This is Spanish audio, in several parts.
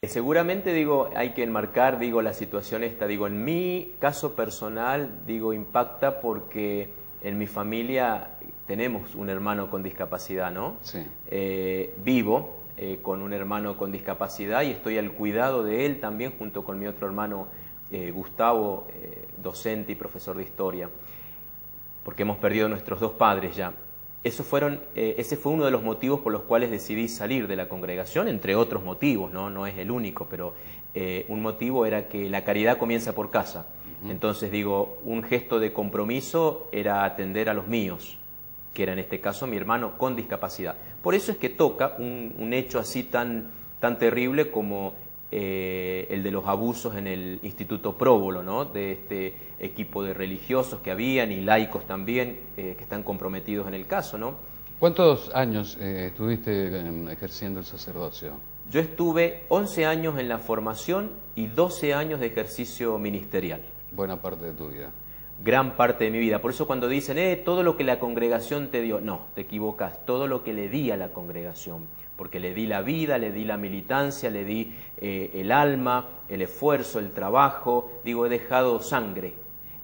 Seguramente, digo, hay que enmarcar, digo, la situación esta, digo, en mi caso personal, digo, impacta porque en mi familia tenemos un hermano con discapacidad, ¿no? Sí. Vivo con un hermano con discapacidad y estoy al cuidado de él también junto con mi otro hermano Gustavo, docente y profesor de historia, porque hemos perdido a nuestros dos padres ya. Ese fue uno de los motivos por los cuales decidí salir de la congregación, entre otros motivos, no es el único, pero un motivo era que la caridad comienza por casa. Entonces, digo, un gesto de compromiso era atender a los míos, que era en este caso mi hermano con discapacidad. Por eso es que toca un hecho así tan terrible como el de los abusos en el Instituto Próbolo, ¿no? De este equipo de religiosos que habían y laicos también que están comprometidos en el caso, ¿no? ¿Cuántos años estuviste ejerciendo el sacerdocio? Yo estuve 11 años en la formación y 12 años de ejercicio ministerial. Buena parte de tu vida. Gran parte de mi vida. Por eso cuando dicen, todo lo que la congregación te dio, no, te equivocas, todo lo que le di a la congregación, porque le di la vida, le di la militancia, le di el alma, el esfuerzo, el trabajo, digo, he dejado sangre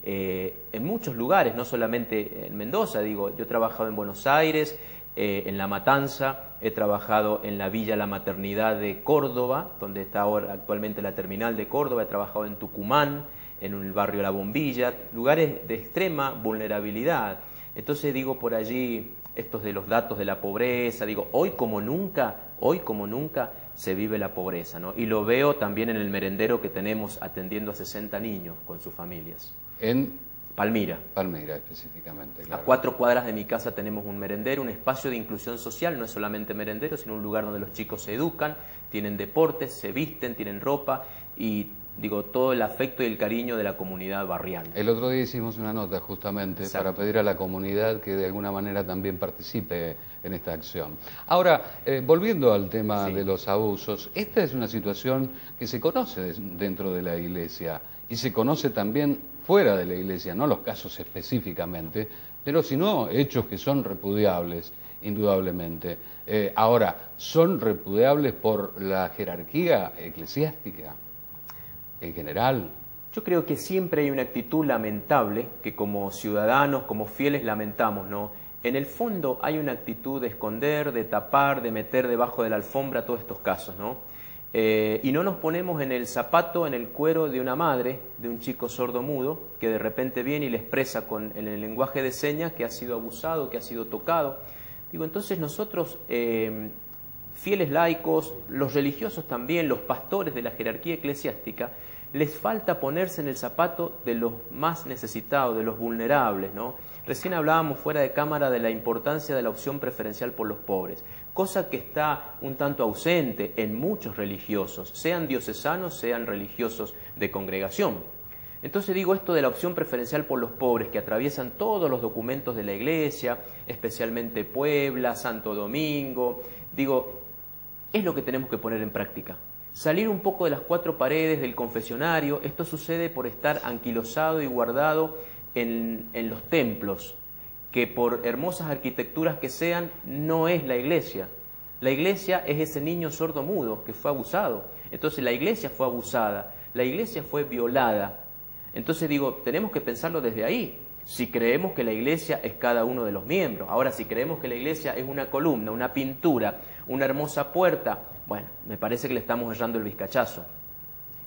en muchos lugares, no solamente en Mendoza, digo, yo he trabajado en Buenos Aires, en La Matanza, he trabajado en la Villa La Maternidad de Córdoba, donde está ahora actualmente la terminal de Córdoba, he trabajado en Tucumán, en el barrio La Bombilla, lugares de extrema vulnerabilidad. Entonces digo por allí, estos de los datos de la pobreza, digo, hoy como nunca se vive la pobreza, ¿no? Y lo veo también en el merendero que tenemos atendiendo a 60 niños con sus familias. En Palmira. Palmira específicamente, claro. A 4 cuadras de mi casa tenemos un merendero, un espacio de inclusión social, no es solamente merendero, sino un lugar donde los chicos se educan, tienen deportes, se visten, tienen ropa y digo, todo el afecto y el cariño de la comunidad barrial. El otro día hicimos una nota justamente para pedir a la comunidad que de alguna manera también participe en esta acción. Ahora, volviendo al tema de los abusos, esta es una situación que se conoce dentro de la Iglesia y se conoce también fuera de la Iglesia, no los casos específicamente, pero sino hechos que son repudiables, indudablemente. Ahora, ¿son repudiables por la jerarquía eclesiástica en general? Yo creo que siempre hay una actitud lamentable que como ciudadanos, como fieles lamentamos, ¿no? En el fondo hay una actitud de esconder, de tapar, de meter debajo de la alfombra todos estos casos, ¿no? Y no nos ponemos en el zapato, en el cuero de una madre, de un chico sordo-mudo, que de repente viene y le expresa en el lenguaje de señas que ha sido abusado, que ha sido tocado. Digo, entonces nosotros, fieles laicos, los religiosos también, los pastores de la jerarquía eclesiástica, les falta ponerse en el zapato de los más necesitados, de los vulnerables, ¿no? Recién hablábamos fuera de cámara de la importancia de la opción preferencial por los pobres, cosa que está un tanto ausente en muchos religiosos, sean diocesanos, sean religiosos de congregación. Entonces digo esto de la opción preferencial por los pobres que atraviesan todos los documentos de la Iglesia, especialmente Puebla, Santo Domingo, digo, es lo que tenemos que poner en práctica. Salir un poco de las 4 paredes del confesionario, esto sucede por estar anquilosado y guardado en los templos, que por hermosas arquitecturas que sean, no es la Iglesia. La Iglesia es ese niño sordo-mudo que fue abusado. Entonces la Iglesia fue abusada, la Iglesia fue violada. Entonces digo, tenemos que pensarlo desde ahí. Si creemos que la Iglesia es cada uno de los miembros. Ahora, si creemos que la Iglesia es una columna, una pintura, una hermosa puerta, bueno, me parece que le estamos errando el vizcachazo.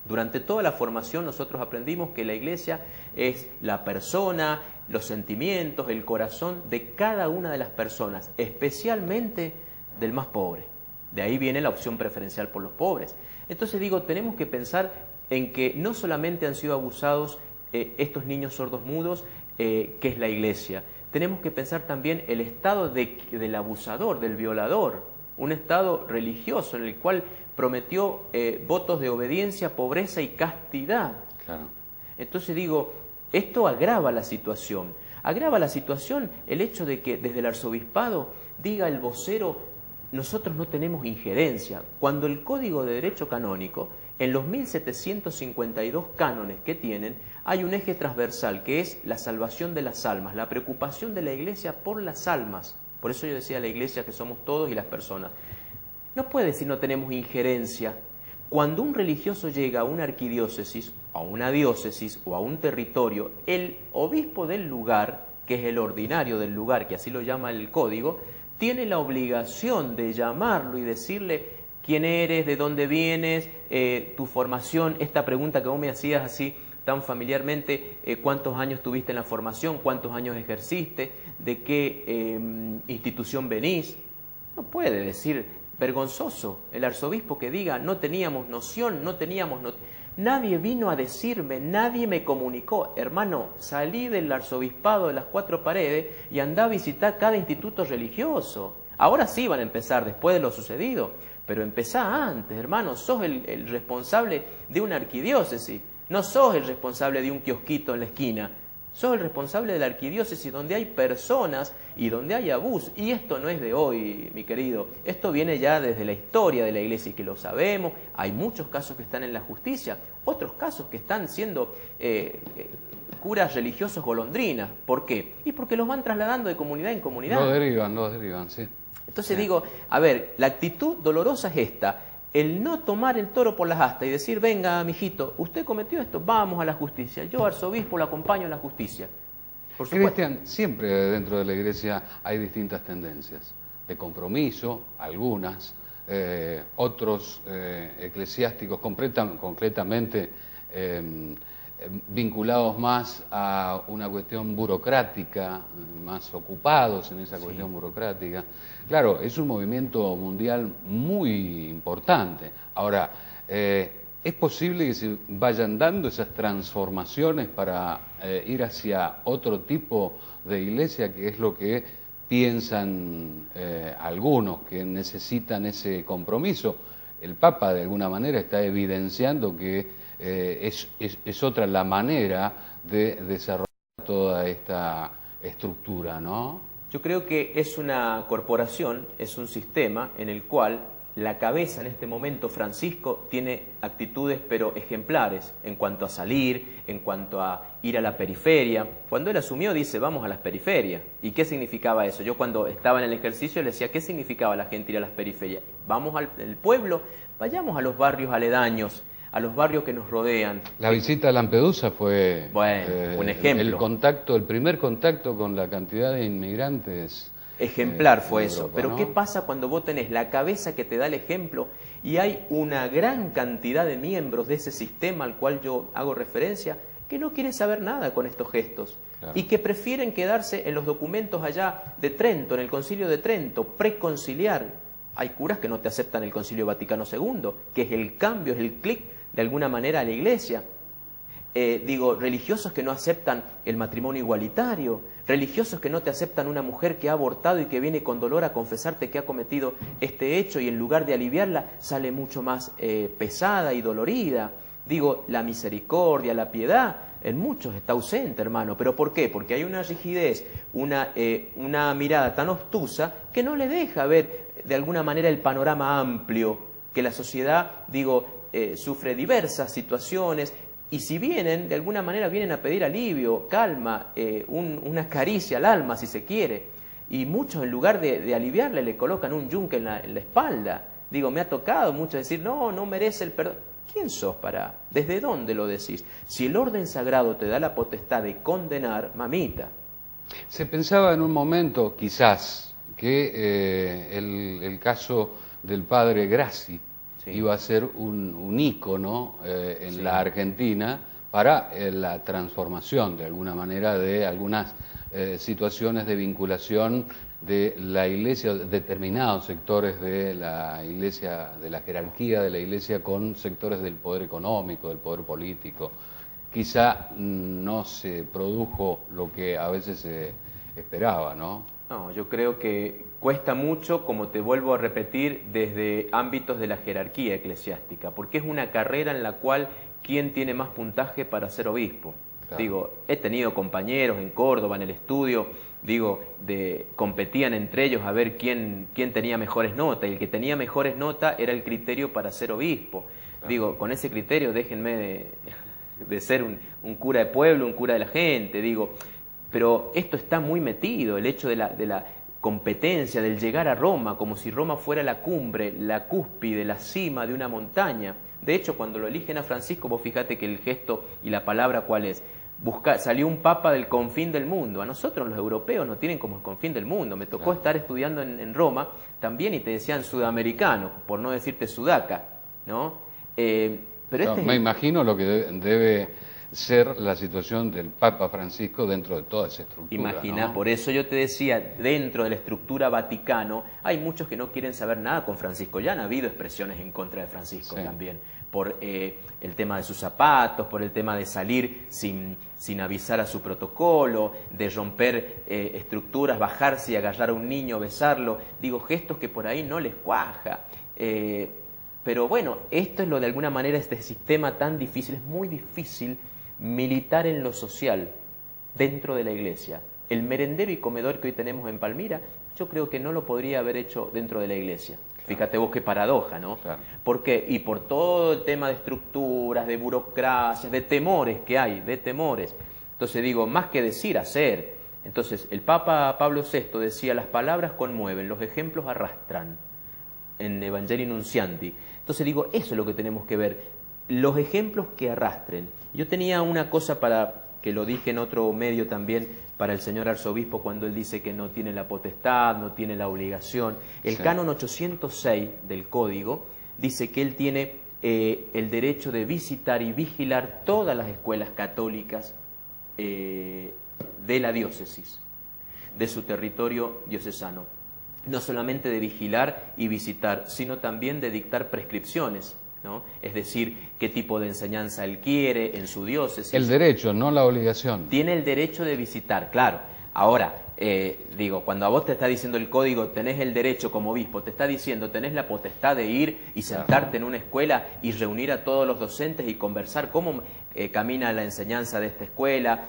Durante toda la formación nosotros aprendimos que la Iglesia es la persona, los sentimientos, el corazón de cada una de las personas, especialmente del más pobre. De ahí viene la opción preferencial por los pobres. Entonces digo, tenemos que pensar en que no solamente han sido abusados estos niños sordos mudos, que es la Iglesia. Tenemos que pensar también el estado del abusador, del violador, un estado religioso en el cual prometió votos de obediencia, pobreza y castidad. Claro. Entonces digo, esto agrava la situación. Agrava la situación el hecho de que desde el arzobispado diga el vocero, nosotros no tenemos injerencia, cuando el Código de Derecho Canónico, en los 1752 cánones que tienen, hay un eje transversal que es la salvación de las almas, la preocupación de la Iglesia por las almas. Por eso yo decía la Iglesia que somos todos y las personas. No puede decir no tenemos injerencia, Cuando un religioso llega a una arquidiócesis, a una diócesis o a un territorio, el obispo del lugar, que es el ordinario del lugar, que así lo llama el código, tiene la obligación de llamarlo y decirle quién eres, de dónde vienes, tu formación, esta pregunta que vos me hacías así tan familiarmente, cuántos años tuviste en la formación, cuántos años ejerciste, de qué institución venís. No puede decir, vergonzoso, el arzobispo que diga, no teníamos noción, nadie vino a decirme, nadie me comunicó. Hermano, salí del arzobispado de las 4 paredes y andá a visitar cada instituto religioso. Ahora sí van a empezar, después de lo sucedido, pero empezá antes, hermano, sos el responsable de una arquidiócesis. No sos el responsable de un kiosquito en la esquina, sos el responsable de la arquidiócesis donde hay personas y donde hay abuso. Y esto no es de hoy, mi querido, esto viene ya desde la historia de la Iglesia y que lo sabemos. Hay muchos casos que están en la justicia, otros casos que están siendo curas religiosos golondrinas. ¿Por qué? Y porque los van trasladando de comunidad en comunidad. Lo derivan, sí. Entonces digo, a ver, la actitud dolorosa es esta. El no tomar el toro por las astas y decir, venga, mijito, usted cometió esto, vamos a la justicia. Yo, arzobispo, lo acompaño en la justicia. Por supuesto. Cristian, siempre dentro de la Iglesia hay distintas tendencias de compromiso, algunas, otros eclesiásticos completamente vinculados más a una cuestión burocrática, más ocupados en esa cuestión burocrática. Claro, es un movimiento mundial muy importante. Ahora, ¿es posible que se vayan dando esas transformaciones para ir hacia otro tipo de iglesia, que es lo que piensan algunos, que necesitan ese compromiso? El Papa, de alguna manera, está evidenciando que es otra la manera de desarrollar toda esta estructura, ¿no? Yo creo que es una corporación, es un sistema en el cual la cabeza en este momento, Francisco, tiene actitudes pero ejemplares en cuanto a salir, en cuanto a ir a la periferia. Cuando él asumió dice, vamos a las periferias. ¿Y qué significaba eso? Yo cuando estaba en el ejercicio le decía, ¿qué significaba la gente ir a las periferias? Vamos al pueblo, vayamos a los barrios aledaños, a los barrios que nos rodean. La visita a Lampedusa fue un ejemplo. El primer contacto con la cantidad de inmigrantes. Ejemplar fue eso. Europa, pero ¿no? ¿qué pasa cuando vos tenés la cabeza que te da el ejemplo y hay una gran cantidad de miembros de ese sistema al cual yo hago referencia que no quieren saber nada con estos gestos? Claro. Y que prefieren quedarse en los documentos allá de Trento, en el Concilio de Trento, preconciliar. Hay curas que no te aceptan el Concilio Vaticano II, que es el cambio, es el clic de alguna manera a la Iglesia. Religiosos que no aceptan el matrimonio igualitario, religiosos que no te aceptan una mujer que ha abortado y que viene con dolor a confesarte que ha cometido este hecho y en lugar de aliviarla sale mucho más pesada y dolorida. La misericordia, la piedad, en muchos está ausente, hermano. ¿Pero por qué? Porque hay una rigidez, una mirada tan obtusa que no le deja ver de alguna manera el panorama amplio, que la sociedad, sufre diversas situaciones. Y si vienen, de alguna manera vienen a pedir alivio, calma, una caricia al alma, si se quiere. Y muchos, en lugar de aliviarle, le colocan un yunque en la espalda. Me ha tocado mucho decir, no merece el perdón. ¿Quién sos para? ¿Desde dónde lo decís? Si el orden sagrado te da la potestad de condenar, mamita. Se pensaba en un momento, quizás, que el caso del padre Grassi iba a ser un ícono en la Argentina para la transformación, de alguna manera, de algunas situaciones de vinculación de la Iglesia, determinados sectores de la Iglesia, de la jerarquía de la Iglesia, con sectores del poder económico, del poder político. Quizá no se produjo lo que a veces se esperaba, ¿no? No, yo creo que cuesta mucho, como te vuelvo a repetir, desde ámbitos de la jerarquía eclesiástica, porque es una carrera en la cual ¿quién tiene más puntaje para ser obispo? Claro. He tenido compañeros en Córdoba, en el estudio, competían entre ellos a ver quién tenía mejores notas, y el que tenía mejores notas era el criterio para ser obispo. Claro. Con ese criterio déjenme de ser un cura de pueblo, un cura de la gente, pero esto está muy metido, el hecho de la competencia, del llegar a Roma, como si Roma fuera la cumbre, la cúspide, la cima de una montaña. De hecho, cuando lo eligen a Francisco, vos fíjate que el gesto y la palabra, ¿cuál es? Salió un papa del confín del mundo. A nosotros los europeos nos tienen como el confín del mundo. Me tocó estar estudiando en Roma también y te decían sudamericano, por no decirte sudaca, ¿no? Pero me imagino lo que debe ser la situación del Papa Francisco dentro de toda esa estructura. Imagina, ¿no? Por eso yo te decía, dentro de la estructura Vaticano, hay muchos que no quieren saber nada con Francisco. Ya han habido expresiones en contra de Francisco también, por el tema de sus zapatos, por el tema de salir sin avisar a su protocolo, de romper estructuras, bajarse y agarrar a un niño, besarlo. Digo, gestos que por ahí no les cuaja. Pero bueno, esto es lo de alguna manera, este sistema tan difícil, es muy difícil militar en lo social dentro de la iglesia. El merendero y comedor que hoy tenemos en Palmira, yo creo que no lo podría haber hecho dentro de la iglesia. Claro. Fíjate vos qué paradoja, ¿no? Claro. ¿Por qué? Y por todo el tema de estructuras, de burocracias, de temores que hay, de temores. Entonces digo, más que decir, hacer. Entonces el Papa Pablo VI decía, las palabras conmueven, los ejemplos arrastran, en Evangelii Nuncianti. Entonces digo, eso es lo que tenemos que ver, los ejemplos que arrastren. Yo tenía una cosa que lo dije en otro medio también, para el señor arzobispo, cuando él dice que no tiene la potestad, no tiene la obligación. El canon 806 del Código dice que él tiene el derecho de visitar y vigilar todas las escuelas católicas de la diócesis, de su territorio diocesano. No solamente de vigilar y visitar, sino también de dictar prescripciones, ¿no? Es decir, qué tipo de enseñanza él quiere en su diócesis. El derecho, no la obligación. Tiene el derecho de visitar, claro. Ahora, cuando a vos te está diciendo el código, tenés el derecho como obispo, te está diciendo, tenés la potestad de ir y sentarte en una escuela y reunir a todos los docentes y conversar cómo camina la enseñanza de esta escuela.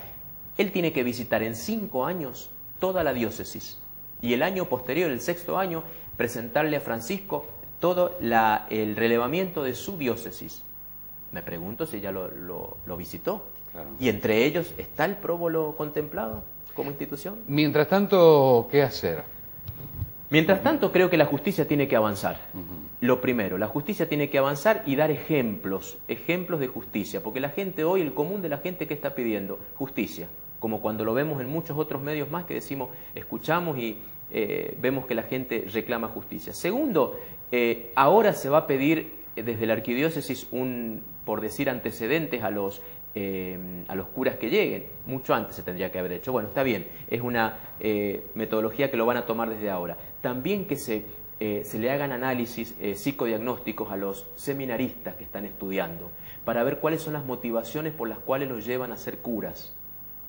Él tiene que visitar en 5 años toda la diócesis. Y el año posterior, el 6º año, presentarle a Francisco todo el relevamiento de su diócesis. Me pregunto si ya lo visitó. Claro. Y entre ellos, ¿está el próbolo contemplado como institución? Mientras tanto, ¿qué hacer? Mientras tanto, creo que la justicia tiene que avanzar. Lo primero, la justicia tiene que avanzar y dar ejemplos de justicia. Porque la gente hoy, el común de la gente, ¿qué está pidiendo? Justicia. Como cuando lo vemos en muchos otros medios más que decimos, escuchamos y vemos que la gente reclama justicia. Segundo, ahora se va a pedir desde la arquidiócesis por decir, antecedentes a los curas que lleguen. Mucho antes se tendría que haber hecho. Bueno, está bien, es una metodología que lo van a tomar desde ahora. También que se le hagan análisis psicodiagnósticos a los seminaristas que están estudiando, para ver cuáles son las motivaciones por las cuales los llevan a ser curas,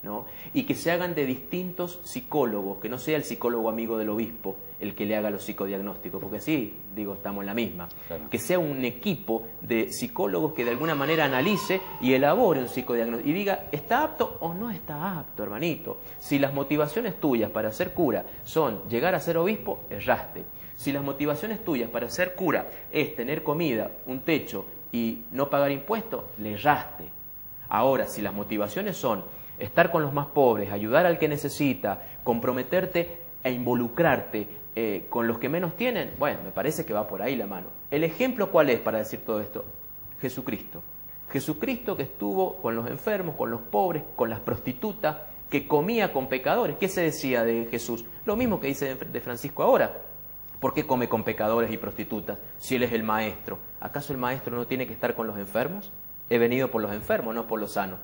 ¿no? Y que se hagan de distintos psicólogos, que no sea el psicólogo amigo del obispo el que le haga los psicodiagnósticos, porque así, estamos en la misma. Claro. Que sea un equipo de psicólogos que de alguna manera analice y elabore un psicodiagnóstico y diga, ¿está apto o no está apto, hermanito? Si las motivaciones tuyas para ser cura son llegar a ser obispo, erraste. Si las motivaciones tuyas para ser cura es tener comida, un techo y no pagar impuestos, le erraste. Ahora, si las motivaciones son estar con los más pobres, ayudar al que necesita, comprometerte e involucrarte con los que menos tienen, bueno, me parece que va por ahí la mano. ¿El ejemplo cuál es para decir todo esto? Jesucristo. Jesucristo que estuvo con los enfermos, con los pobres, con las prostitutas, que comía con pecadores. ¿Qué se decía de Jesús? Lo mismo que dice de Francisco ahora. ¿Por qué come con pecadores y prostitutas si él es el maestro? ¿Acaso el maestro no tiene que estar con los enfermos? He venido por los enfermos, no por los sanos.